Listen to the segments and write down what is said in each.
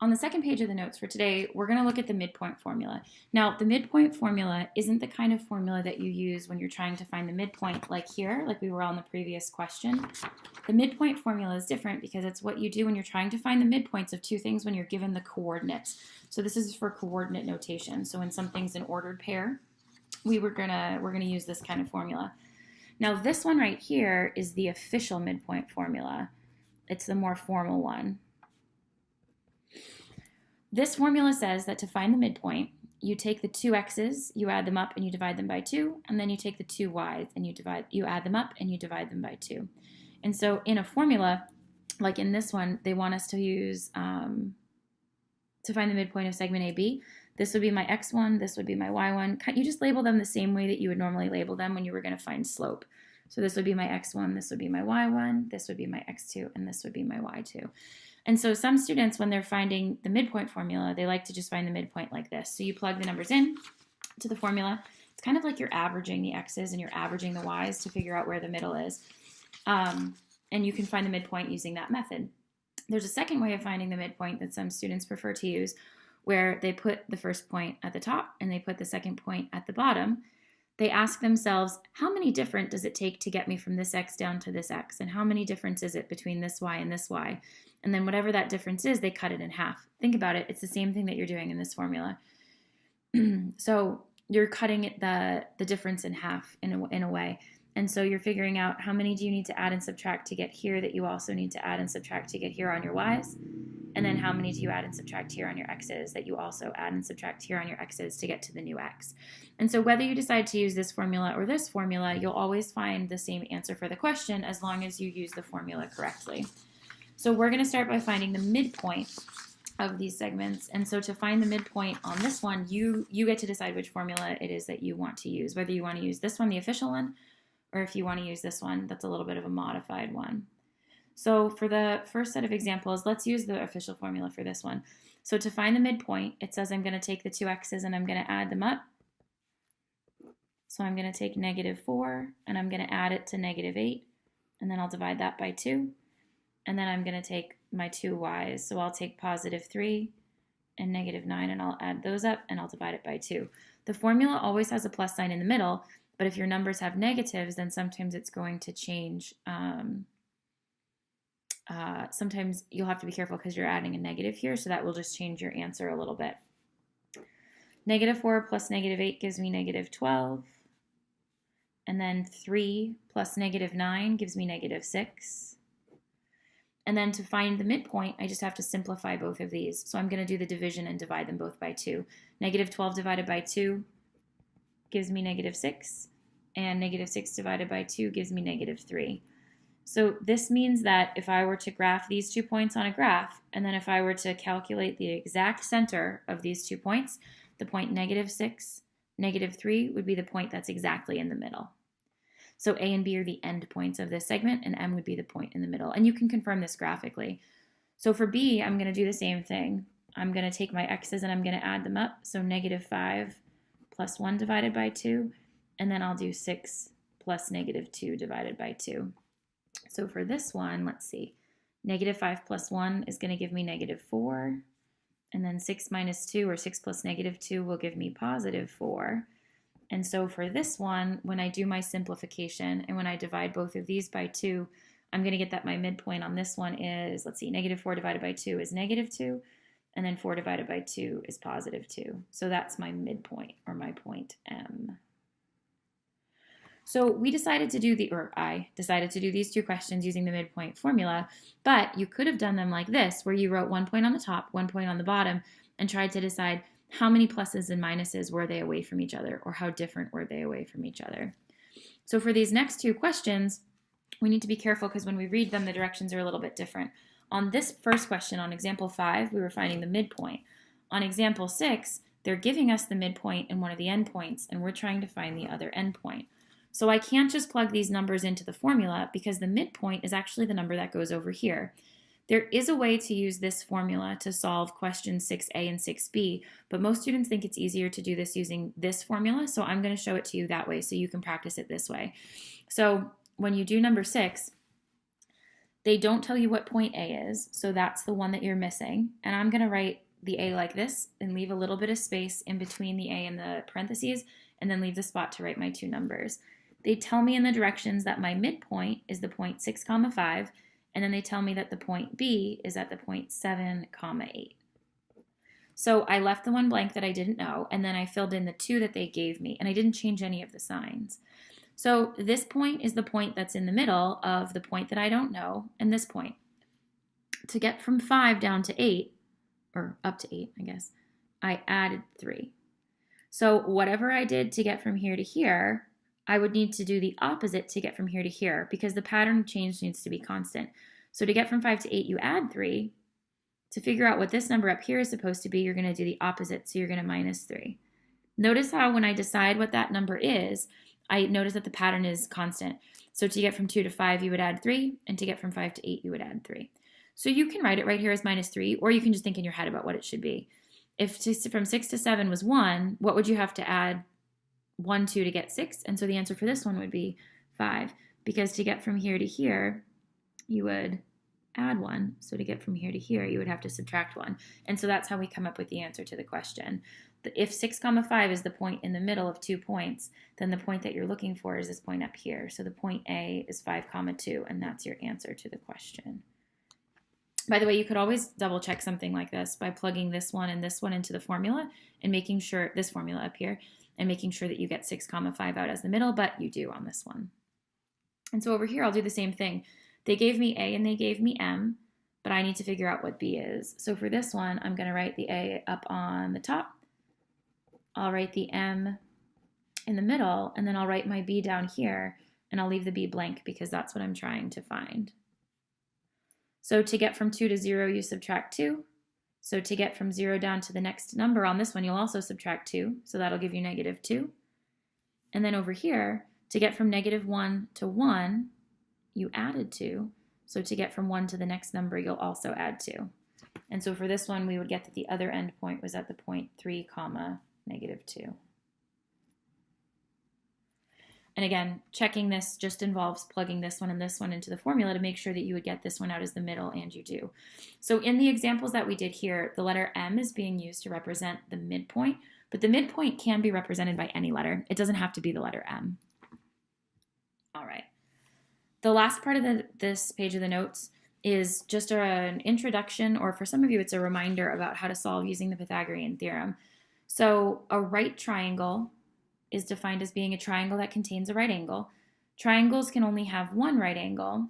On the second page of the notes for today, we're going to look at the midpoint formula. Now, the midpoint formula isn't the kind of formula that you use when you're trying to find the midpoint like here, like we were on the previous question. The midpoint formula is different because it's what you do when you're trying to find the midpoints of two things when you're given the coordinates. So this is for coordinate notation. So when something's an ordered pair, we're gonna use this kind of formula. Now this one right here is the official midpoint formula. It's the more formal one. This formula says that to find the midpoint, you take the two x's, you add them up and you divide them by 2, and then you take the two y's and you add them up and you divide them by 2. And so in a formula, like in this one, they want us to use, to find the midpoint of segment AB, this would be my x1, this would be my y1. You just label them the same way that you would normally label them when you were going to find slope. So this would be my x1, this would be my y1, this would be my x2, and this would be my y2. And so some students, when they're finding the midpoint formula, they like to just find the midpoint like this. So you plug the numbers in to the formula. It's kind of like you're averaging the x's and you're averaging the y's to figure out where the middle is. And you can find the midpoint using that method. There's a second way of finding the midpoint that some students prefer to use, where they put the first point at the top and they put the second point at the bottom. They ask themselves, how many different does it take to get me from this x down to this x? And how many difference is it between this y and this y? And then whatever that difference is, they cut it in half. Think about it. It's the same thing that you're doing in this formula. So you're cutting the difference in half in a way. And so you're figuring out how many do you need to add and subtract to get here that you also need to add and subtract to get here on your y's. And then how many do you add and subtract here on your x's that you also add and subtract here on your x's to get to the new x. And so whether you decide to use this formula or this formula, you'll always find the same answer for the question as long as you use the formula correctly. So we're going to start by finding the midpoint of these segments. And so to find the midpoint on this one, you get to decide which formula it is that you want to use, whether you want to use this one, the official one, or if you want to use this one, that's a little bit of a modified one. So for the first set of examples, let's use the official formula for this one. So to find the midpoint, it says I'm going to take the two x's and I'm going to add them up. So I'm going to take -4 and I'm going to add it to -8, and then I'll divide that by 2. And then I'm going to take my two y's. So I'll take +3 and -9 and I'll add those up and I'll divide it by 2. The formula always has a plus sign in the middle, but if your numbers have negatives, then sometimes it's going to change. Sometimes you'll have to be careful because you're adding a negative here, so that will just change your answer a little bit. -4 plus -8 gives me -12. And then 3 plus -9 gives me -6. And then to find the midpoint, I just have to simplify both of these. So I'm going to do the division and divide them both by 2. -12 divided by 2 gives me -6. And -6 divided by 2 gives me -3. So this means that if I were to graph these 2 points on a graph, and then if I were to calculate the exact center of these 2 points, the point -6, -3 would be the point that's exactly in the middle. So A and B are the end points of this segment, and M would be the point in the middle. And you can confirm this graphically. So for B, I'm going to do the same thing. I'm going to take my x's and I'm going to add them up. So -5 plus 1 divided by 2, and then I'll do 6 plus -2 divided by 2. So for this one, let's see, -5 plus 1 is going to give me -4, and then 6 minus 2, or 6 plus -2, will give me +4. And so for this one, when I do my simplification and when I divide both of these by 2, I'm going to get that my midpoint on this one is, let's see, -4 divided by 2 is -2, and then 4 divided by 2 is +2. So that's my midpoint, or my point M. So we decided to do I decided to do these two questions using the midpoint formula, but you could have done them like this, where you wrote 1 point on the top, 1 point on the bottom, and tried to decide how many pluses and minuses were they away from each other, or how different were they away from each other. So for these next two questions, we need to be careful because when we read them, the directions are a little bit different. On this first question, on example 5, we were finding the midpoint. On example 6, they're giving us the midpoint in one of the endpoints, and we're trying to find the other endpoint. So I can't just plug these numbers into the formula because the midpoint is actually the number that goes over here. There is a way to use this formula to solve questions 6a and 6b, but most students think it's easier to do this using this formula, so I'm going to show it to you that way so you can practice it this way. So when you do number 6, They don't tell you what point A is, so that's the one that you're missing. And I'm going to write the A like this and leave a little bit of space in between the A and the parentheses, and then leave the spot to write my two numbers. They tell me in the directions that my midpoint is the point 6, 5, and then they tell me that the point B is at the point 7, 8. So I left the one blank that I didn't know, and then I filled in the 2 that they gave me, and I didn't change any of the signs. So this point is the point that's in the middle of the point that I don't know and this point. To get from 5 down to 8, or up to 8, I guess, I added 3. So whatever I did to get from here to here, I would need to do the opposite to get from here to here because the pattern change needs to be constant. So to get from 5 to 8, you add 3. To figure out what this number up here is supposed to be, you're going to do the opposite, so you're going to minus 3. Notice how when I decide what that number is, I notice that the pattern is constant. So to get from 2 to 5, you would add 3, and to get from 5 to 8, you would add 3. So you can write it right here as minus 3, or you can just think in your head about what it should be. If from 6 to 7 was 1, what would you have to add 1 to get 6? And so the answer for this one would be 5, because to get from here to here, you would add 1. So to get from here to here, you would have to subtract 1. And so that's how we come up with the answer to the question. If 6, 5 is the point in the middle of 2 points, then the point that you're looking for is this point up here. So the point A is 5, 2, and that's your answer to the question. By the way, you could always double check something like this by plugging this one and this one into the formula and making sure, this formula up here, and making sure that you get 6, 5 out as the middle, but you do on this one. And so over here, I'll do the same thing. They gave me A and they gave me M, but I need to figure out what B is. So for this one, I'm going to write the A up on the top. I'll write the M in the middle, and then I'll write my B down here, and I'll leave the B blank because that's what I'm trying to find. So to get from 2 to 0, you subtract 2. So to get from 0 down to the next number on this one, you'll also subtract 2, so that'll give you negative 2. And then over here, to get from negative 1 to 1, you added 2. So to get from 1 to the next number, you'll also add 2. And so for this one, we would get that the other end point was at the point 3, negative 2. And again, checking this just involves plugging this one and this one into the formula to make sure that you would get this one out as the middle, and you do. So in the examples that we did here, the letter M is being used to represent the midpoint, but the midpoint can be represented by any letter. It doesn't have to be the letter M. All right. The last part of this page of the notes is just an introduction, or for some of you, it's a reminder about how to solve using the Pythagorean theorem. So a right triangle is defined as being a triangle that contains a right angle. Triangles can only have one right angle.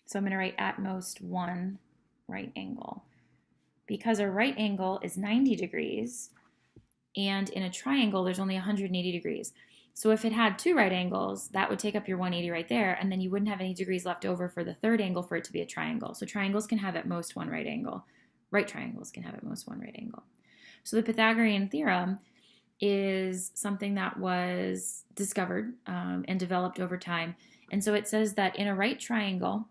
So I'm going to write at most one right angle. Because a right angle is 90 degrees, and in a triangle there's only 180 degrees. So if it had two right angles, that would take up your 180 right there, and then you wouldn't have any degrees left over for the third angle for it to be a triangle. So triangles can have at most one right angle. Right triangles can have at most one right angle. So the Pythagorean theorem is something that was discovered and developed over time. And so it says that in a right triangle,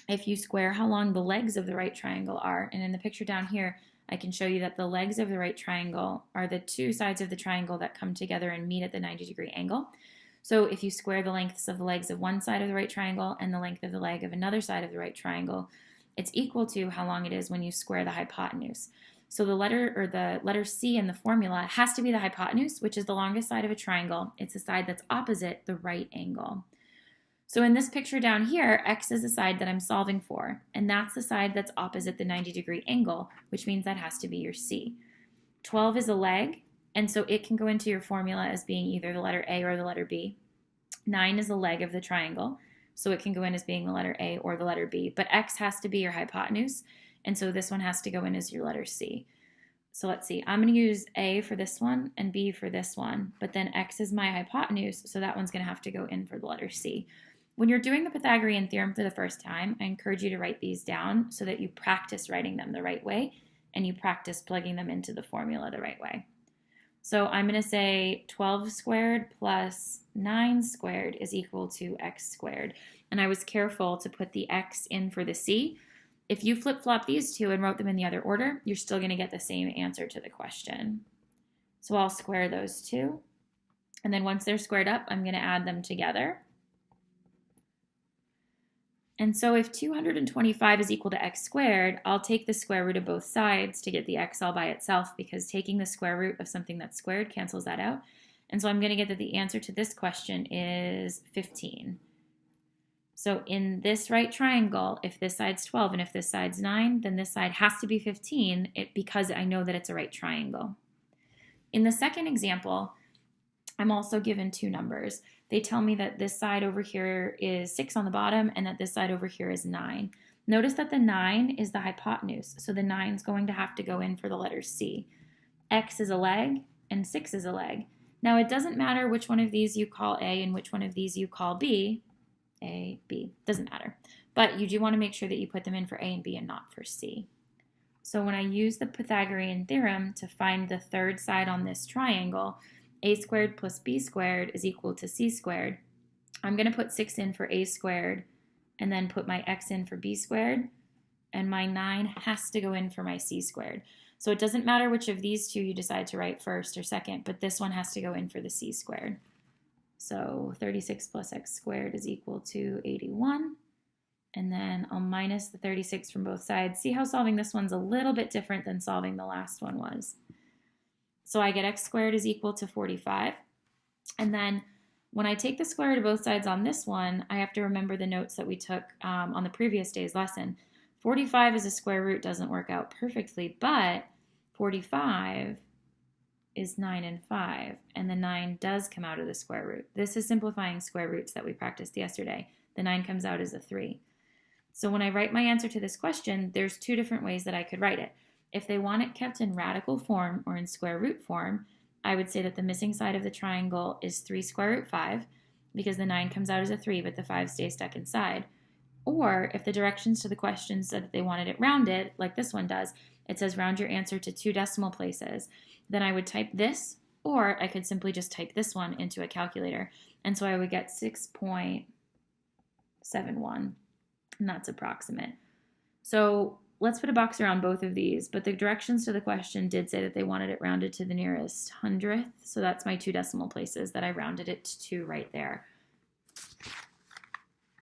if you square how long the legs of the right triangle are, and in the picture down here, I can show you that the legs of the right triangle are the two sides of the triangle that come together and meet at the 90-degree angle. So if you square the lengths of the legs of one side of the right triangle and the length of the leg of another side of the right triangle, it's equal to how long it is when you square the hypotenuse. So the letter C in the formula has to be the hypotenuse, which is the longest side of a triangle. It's the side that's opposite the right angle. So in this picture down here, X is the side that I'm solving for, and that's the side that's opposite the 90-degree angle, which means that has to be your C. 12 is a leg, and so it can go into your formula as being either the letter A or the letter B. 9 is a leg of the triangle, so it can go in as being the letter A or the letter B, but X has to be your hypotenuse, and so this one has to go in as your letter C. So let's see, I'm going to use A for this one and B for this one, but then X is my hypotenuse, so that one's going to have to go in for the letter C. When you're doing the Pythagorean theorem for the first time, I encourage you to write these down so that you practice writing them the right way and you practice plugging them into the formula the right way. So I'm going to say 12 squared plus 9 squared is equal to x squared. And I was careful to put the x in for the c. If you flip-flop these two and wrote them in the other order, you're still going to get the same answer to the question. So I'll square those two. And then once they're squared up, I'm going to add them together. And so if 225 is equal to x squared, I'll take the square root of both sides to get the x all by itself, because taking the square root of something that's squared cancels that out. And so I'm going to get that the answer to this question is 15. So in this right triangle, if this side's 12 and if this side's 9, then this side has to be 15 because I know that it's a right triangle. In the second example, I'm also given two numbers. They tell me that this side over here is 6 on the bottom and that this side over here is 9. Notice that the 9 is the hypotenuse, so the 9 is going to have to go in for the letter C. X is a leg and 6 is a leg. Now it doesn't matter which one of these you call A and which one of these you call B. A, B, doesn't matter. But you do want to make sure that you put them in for A and B and not for C. So when I use the Pythagorean theorem to find the third side on this triangle, a squared plus b squared is equal to c squared. I'm going to put 6 in for a squared and then put my x in for b squared, and my 9 has to go in for my c squared. So it doesn't matter which of these two you decide to write first or second, but this one has to go in for the c squared. So 36 plus x squared is equal to 81. And then I'll minus the 36 from both sides. See how solving this one's a little bit different than solving the last one was. So I get x squared is equal to 45. And then when I take the square root of both sides on this one, I have to remember the notes that we took on the previous day's lesson. 45 as a square root doesn't work out perfectly, but 45 is 9 and 5, and the 9 does come out of the square root. This is simplifying square roots that we practiced yesterday. The 9 comes out as a 3. So when I write my answer to this question, there's two different ways that I could write it. If they want it kept in radical form or in square root form, I would say that the missing side of the triangle is 3 square root 5, because the 9 comes out as a 3, but the 5 stays stuck inside. Or if the directions to the question said that they wanted it rounded, like this one does, it says round your answer to 2 decimal places, then I would type this, or I could simply just type this one into a calculator. And so I would get 6.71, and that's approximate. So let's put a box around both of these, but the directions to the question did say that they wanted it rounded to the nearest hundredth, so that's my 2 decimal places that I rounded it to right there.